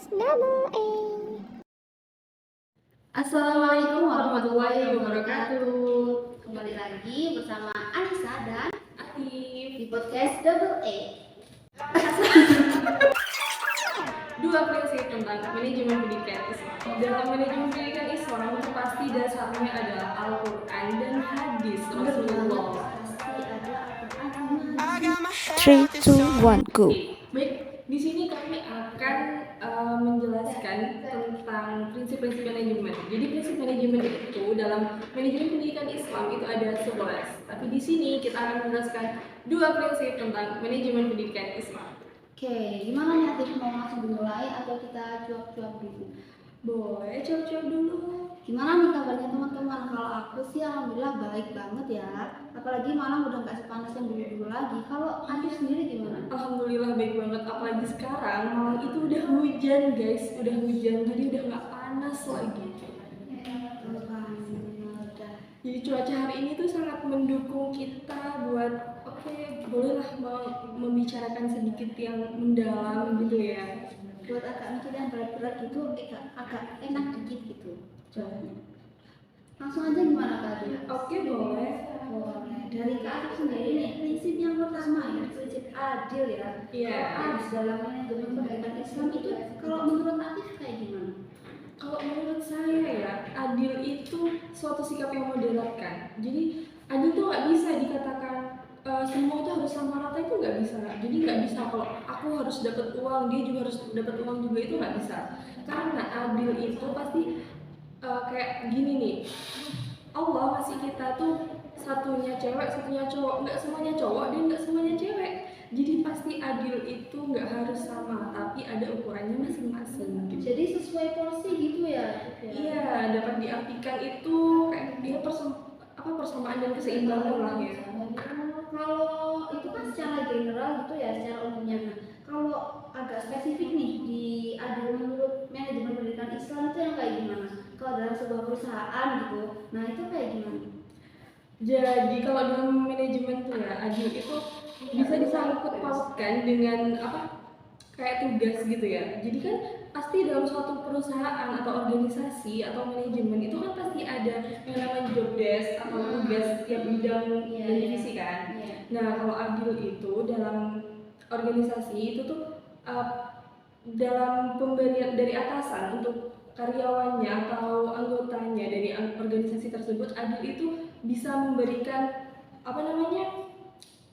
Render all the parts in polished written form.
Double A. Assalamualaikum warahmatullahi wabarakatuh. Kembali lagi bersama Anissa dan Atif di podcast Double A. Dua prinsip tentang manajemen pendidikan Islam. Dalam manajemen pendidikan Islam itu pasti dasarnya adalah Al-Quran dan hadis Rasulullah. Pasti ada Al-Quran sama 3, 2, 1, go. Baik, di sini kami akan menjelaskan tentang prinsip-prinsip manajemen. Jadi prinsip manajemen itu dalam manajemen pendidikan Islam itu ada 11. Tapi di sini kita akan menjelaskan dua prinsip tentang manajemen pendidikan Islam. Oke, gimana nih Atif, mau langsung dimulai atau kita cuap-cuap dulu? Boleh coba dulu. Gimana nih kabarnya teman-teman? Kalau aku sih alhamdulillah baik banget ya. Apalagi Malang udah nggak sepanas yang dulu-dulu lagi. Kalau Atif sendiri gimana? Alhamdulillah baik banget, apalagi sekarang Malang itu udah hujan guys, udah hujan jadi udah nggak panas lagi. Tuh kan, udah. Jadi cuaca hari ini tuh sangat mendukung kita buat bolehlah membicarakan sedikit yang mendalam gitu ya. Buat agak mikir yang berat-berat gitu, agak enak dikit gitu jawabannya. Langsung aja gimana Kak Adil? Oke, boleh. Boleh. Dari Kak Adil sendiri nih, prinsip yang pertama ya, prinsip adil ya. Iya. Adil dalam manajemen pendidikan Islam itu kalau menurut Adil kayak gimana? Kalau menurut saya ya, adil itu suatu sikap yang moderat. Jadi adil tuh nggak bisa dikatakan semua itu harus sama rata, itu nggak bisa. Jadi nggak bisa kalau aku harus dapat uang, dia juga harus dapat uang juga, itu nggak bisa. Karena adil itu pasti kayak gini nih, Allah kasih kita tuh satunya cewek, satunya cowok, nggak semuanya cowok dan nggak semuanya cewek. Jadi pasti adil itu nggak harus sama, tapi ada ukurannya masing-masing. Gitu. Jadi sesuai porsi gitu ya? Iya, dapat diartikan itu kayak dia persamaan dan keseimbangan lah ya. Kalau itu kan secara general gitu ya, secara umumnya. Nah, kalau agak spesifik nih di adil menurut manajemen pendidikan Islam itu yang kayak gimana? Kalau dalam sebuah perusahaan gitu, nah itu kayak gimana? Jadi kalau dalam manajemen tuh ya, adil itu bisa disangkut pautkan dengan kayak tugas gitu ya. Jadi kan pasti dalam suatu perusahaan atau organisasi atau manajemen itu kan pasti ada yang namanya job desk atau tugas tiap bidang dan divisi kan. Nah, kalau adil itu dalam organisasi itu tuh dalam pemberian dari atasan untuk karyawannya atau anggotanya dari organisasi tersebut, adil itu bisa memberikan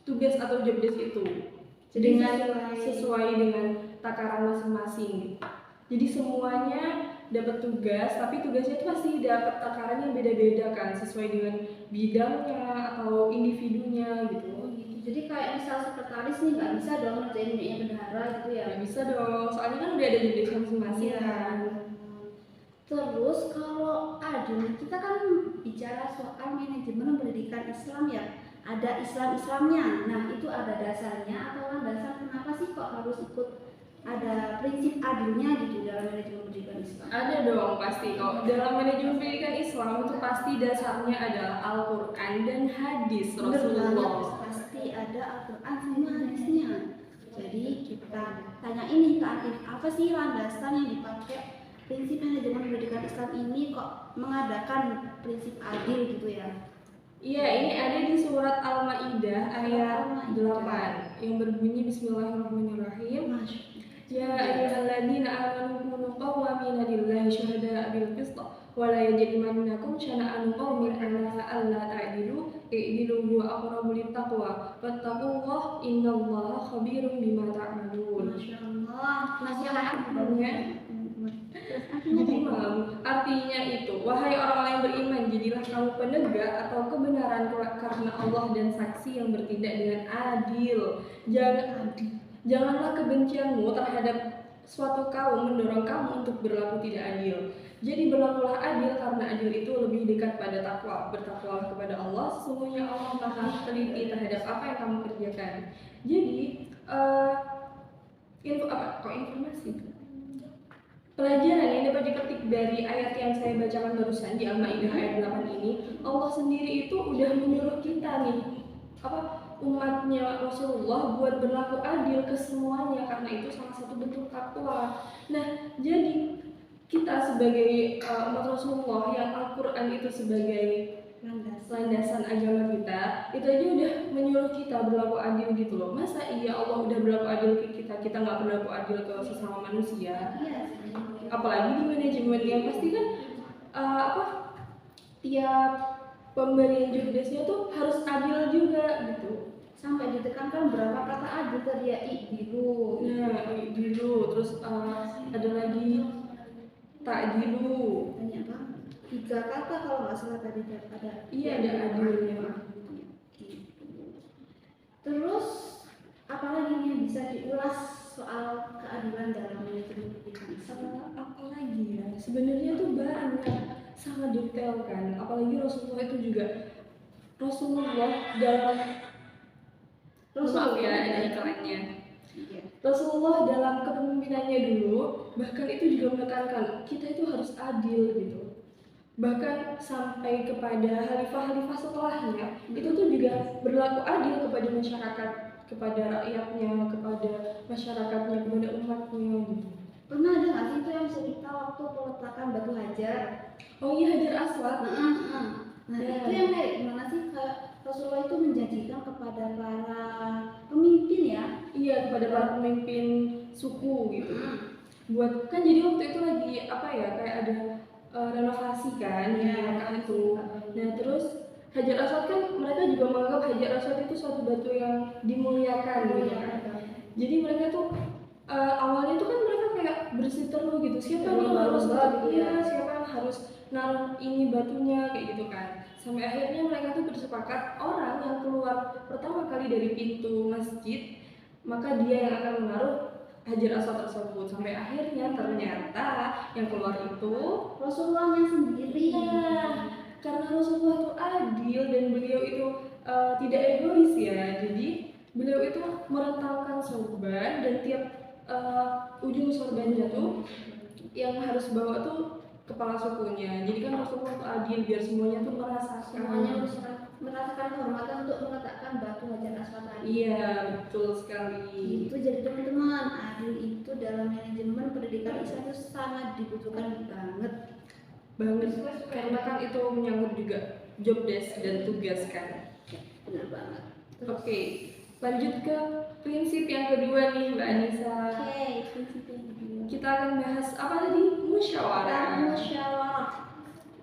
tugas atau job desk itu dengan sesuai dengan takaran masing-masing. Jadi semuanya dapat tugas, tapi tugasnya itu pasti dapat takaran yang beda-beda kan, sesuai dengan bidangnya atau individunya gitu. Jadi kayak misal sekretaris nih nggak bisa dong ngerjain dunia bendahara gitu ya? Nggak bisa dong, soalnya kan udah ada job desk masing-masing kan. Terus kalau adil, kita kan bicara soal manajemen pendidikan Islam ya, ada Islamnya. Nah itu ada dasarnya atau landasan kenapa sih kok harus ikut ada prinsip adilnya gitu dalam manajemen pendidikan Islam? Ada dong pasti. Kalau dalam manajemen pendidikan Islam itu pasti dasarnya adalah Al-Quran dan hadis Rasulullah. Pasti ada Al-Quran sama hadisnya. Jadi kita tanya ini ke Atif, apa sih landasan yang dipakai prinsip manajemen pendidikan Islam ini kok mengadakan prinsip adil gitu ya? Iya, ini ada di surat Al-Maidah ayat 8 yang berbunyi Bismillahirrahmanirrahim. Ya ayyuhalladzina amanu kunu qawwamina lillahi syuhada'a bil qist wa la yajrimannakum syana'anu qaumin ala alla ta'dilu i'dilu huwa aqrabu littaqwa wattaqullaha innallaha khabirum bima ta'malun. Masyaallah. Artinya itu, wahai orang-orang yang beriman, jadilah kamu penegak atau kebenaran karena Allah dan saksi yang bertindak dengan adil. Janganlah kebencianmu terhadap suatu kaum mendorong kamu untuk berlaku tidak adil. Jadi berlakulah adil karena adil itu lebih dekat pada takwa. Bertakwalah kepada Allah, sesungguhnya Allah Maha teliti terhadap apa yang kamu kerjakan. Jadi informasi. Pelajaran yang dapat dipetik dari ayat yang saya bacakan barusan di Al-Maidah ayat 8 ini, Allah sendiri itu udah menyuruh kita nih apa umatnya Rasulullah buat berlaku adil ke semuanya, karena itu salah satu bentuk takwa. Nah, jadi kita sebagai umat Rasulullah yang Al-Quran itu sebagai landasan agama kita, itu aja udah menyuruh kita berlaku adil gitu loh. Masa iya Allah udah berlaku adil ke kita, kita nggak berlaku adil ke sesama manusia? Apalagi di manajemen yang pasti kan tiap pemberian job desk-nya tuh harus adil juga gitu. Sampai ditekankan berapa kata adil tadi ya, dulu. Nah, dulu terus ada lagi tak dulu. Banyak banget. 3 kata kalau nggak salah tadi ada. Iya, ada adilnya. Terus apalagi nih yang bisa diulas soal keadilan dalam manajemen pendidikan? Apalagi ya, sebenarnya tuh banyak, sangat detail kan. Apalagi Rasulullah itu juga dalam maaf ya ada iklannya. Rasulullah dalam kepemimpinannya dulu bahkan itu juga menekankan kita itu harus adil gitu. Bahkan sampai kepada khalifah-khalifah setelahnya itu tuh juga berlaku adil kepada masyarakat, kepada rakyatnya, kepada masyarakatnya, kepada umatnya gitu. Pernah ada nggak sih itu yang cerita waktu peletakan batu hajar? Oh iya, Hajar Aswad. Nah itu yang kayak gimana sih, kayak Rasulullah itu menjanjikan kepada para pemimpin ya? Iya, kepada para pemimpin suku gitu. Buat kan jadi waktu itu lagi apa ya, kayak ada renovasi kan di Mekah itu. Nah terus Hajar Aswad kan mereka juga menganggap Hajar Aswad itu suatu batu yang dimuliakan gitu kan. Jadi mereka tuh awalnya tuh kan mereka kayak berseteru gitu, siapa nih yang harus siapa yang harus naruh ini batunya kayak gitu kan. Sampai akhirnya mereka tuh bersepakat orang yang keluar pertama kali dari pintu masjid maka dia yang akan menaruh Hajar Aswad tersebut. Sampai akhirnya ternyata yang keluar itu Rasulullahnya sendiri. Karena Rasulullah itu adil dan beliau itu tidak egois ya. Jadi beliau itu merentangkan sorban dan tiap ujung sorbannya tuh yang harus bawa tuh kepala sukunya. Jadi kan Rasulullah itu adil biar semuanya tuh semuanya merasakan kehormatan untuk meletakkan batu Hajar Aswad tadi. Iya, betul sekali. Itu jadi teman-teman, adil itu dalam manajemen pendidikan Islam itu sangat dibutuhkan banget. Karena kan itu menyangkut juga job desk dan tugas kan. Benar banget. Oke, lanjut ke prinsip yang kedua nih Mbak Anissa. Prinsip yang kedua. Kita akan bahas apa tadi? Musyawarah.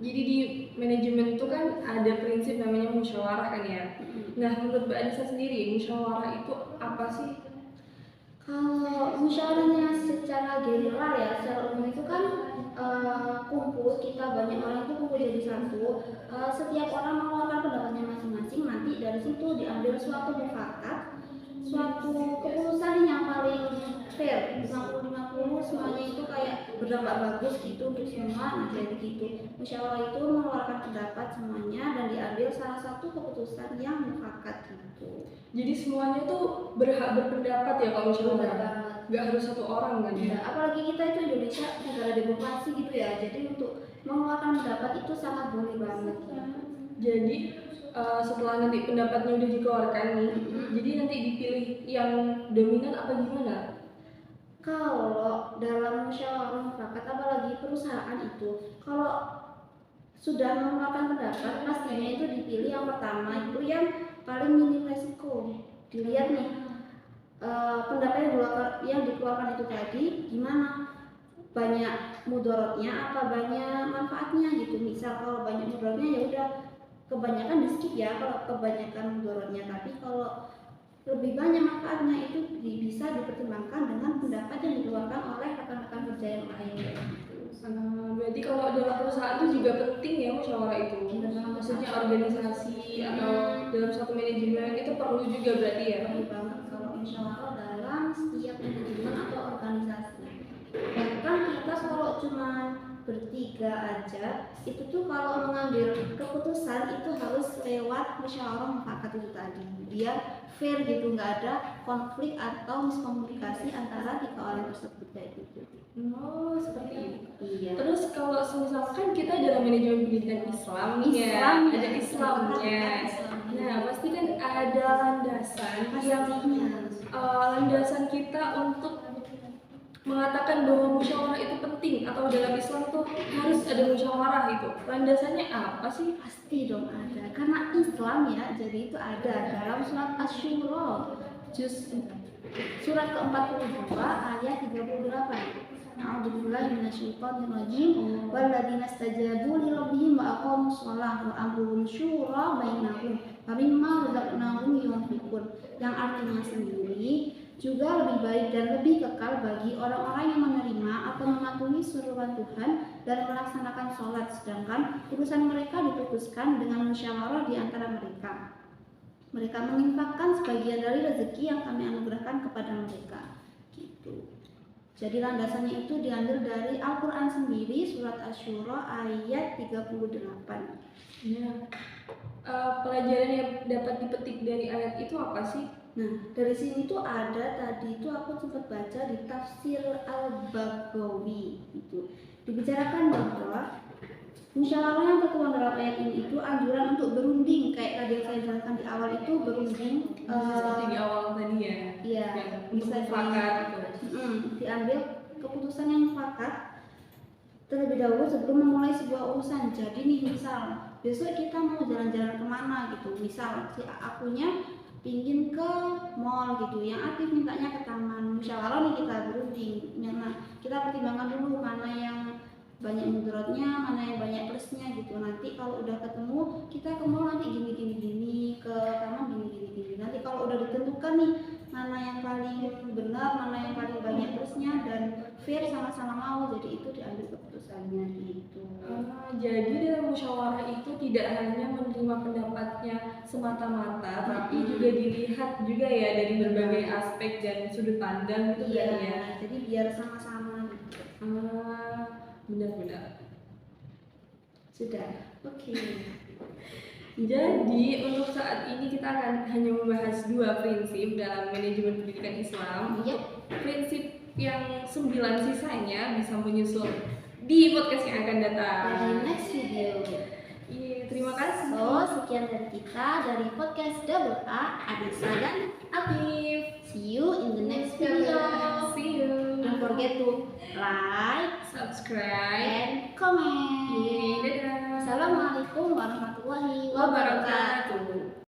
Jadi di manajemen itu kan ada prinsip namanya musyawarah kan ya. Nah menurut Mbak Anissa sendiri, musyawarah itu apa sih? Kalau musyawarahnya secara general ya, secara umum itu kan kumpul, kita banyak orang itu kumpul jadi satu. Setiap orang mengeluarkan pendapatnya masing-masing, nanti dari situ diambil suatu mufakat, suatu keputusan yang paling fair, 50-50, semuanya itu kayak berdampak bagus gitu untuk semua. Nah jadi gitu, musyawarah itu mengeluarkan pendapat semuanya dan diambil salah satu keputusan yang mufakat gitu. Jadi semuanya tuh berhak berpendapat ya kalau musyawarah, nggak harus satu orang kan ya? Apalagi kita itu Indonesia negara demokrasi gitu ya, jadi untuk mengeluarkan pendapat itu sangat boleh banget. Jadi setelah nanti pendapatnya udah dikeluarkan nih, jadi nanti dipilih yang dominan apa gimana? Kalau dalam musyawarah mufakat, apalagi perusahaan itu, kalau sudah mengeluarkan pendapat, pastinya itu dipilih yang pertama itu yang paling minim resiko. Dilihat nih pendapat yang dikeluarkan itu tadi gimana, banyak mudorotnya apa banyak manfaatnya gitu. Misal kalau banyak mudorotnya ya udah kebanyakan di skip ya kalau kebanyakan mudorotnya, tapi kalau lebih banyak manfaatnya itu bisa dipertimbangkan dengan pendapat yang dikeluarkan oleh rekan-rekan kerja yang lain. Berarti kalau dalam perusahaan itu juga penting ya musyawarah itu. Maksudnya organisasi atau dalam satu manajemen itu perlu juga berarti ya. Perlu banget kalau musyawarah dalam setiap manajemen atau organisasi. Bahkan kita kalau cuma bertiga aja, itu tuh kalau mengambil keputusan itu harus lewat musyawarah mufakat itu tadi, biar fair gitu, nggak ada konflik atau miskomunikasi antara tiga orang tersebut kayak gitu. Oh seperti itu. Iya. Terus kalau misalkan kita dalam manajemen pendidikan Islam nih ya, ada Islamnya. Nah, pasti kan ada landasan yang landasan kita untuk mengatakan bahwa musyawarah itu penting atau dalam Islam tuh harus ada musyawarah itu. Landasannya apa sih? Pasti dong ada, karena Islam ya, jadi itu ada dalam surat Asy-Syura surat ke-42 ayat 38. A'udzubillahi minasyaitonirrajim. Walladzina istajabu li rabbihim wa aqamus shalah wa amruhum syura bainahum wa mimma razaqnahum yunfiqun. Yang artinya sendiri juga lebih baik dan lebih kekal bagi orang-orang yang menerima atau mematuhi suruhan Tuhan dan melaksanakan sholat, sedangkan urusan mereka diputuskan dengan musyawarah di antara mereka. Mereka menginfakkan sebagian dari rezeki yang kami anugerahkan kepada mereka. Gitu. Jadi landasannya itu diambil dari Al-Quran sendiri, surat Asy-Syura ayat 38. Ya. Pelajaran yang dapat dipetik dari ayat itu apa sih? Nah, dari sini tuh ada, tadi itu aku sempat baca di tafsir Al-Baghawi itu dibicarakan bahwa musyawarah yang tertuang dalam ayat ini itu anjuran untuk berunding, kayak tadi yang saya jelaskan di awal itu berunding Seperti di awal tadi ya. Iya, bisa mufakat gitu. Diambil keputusan yang mufakat terlebih dahulu sebelum memulai sebuah urusan. Jadi nih misal besok kita mau jalan-jalan kemana gitu, misal si akunya pingin ke mall gitu, yang aktif mintanya ke taman. Musyawarah nih kita berunding, nah kita pertimbangkan dulu mana yang banyak mudaratnya, mana yang banyak plusnya gitu. Nanti kalau udah ketemu kita ke mall nanti gini, ke taman gini. Nanti kalau udah ditentukan nih mana yang paling benar, mana yang paling banyak plusnya dan fair, sama-sama mau, jadi itu diambil keputusannya gitu. Jadi dalam musyawarah itu tidak hanya menerima pendapatnya semata-mata, tapi juga dilihat juga ya dari berbagai aspek dan sudut pandang gitu Iya, kan ya. jadi biar sama-sama gitu. Benar-benar. Sudah. Oke. Jadi untuk saat ini kita akan hanya membahas 2 prinsip dalam manajemen pendidikan Islam. Iya. Prinsip yang 9 sisanya bisa menyusul di podcast yang akan datang. Dari next video. Iya, terima kasih. So, sekian dari kita dari podcast Double A, Anissa dan Afif. See you in the next video. See you. Don't forget to like, Subscribe. and comment. Dadah. Assalamualaikum warahmatullahi Wabarakatuh.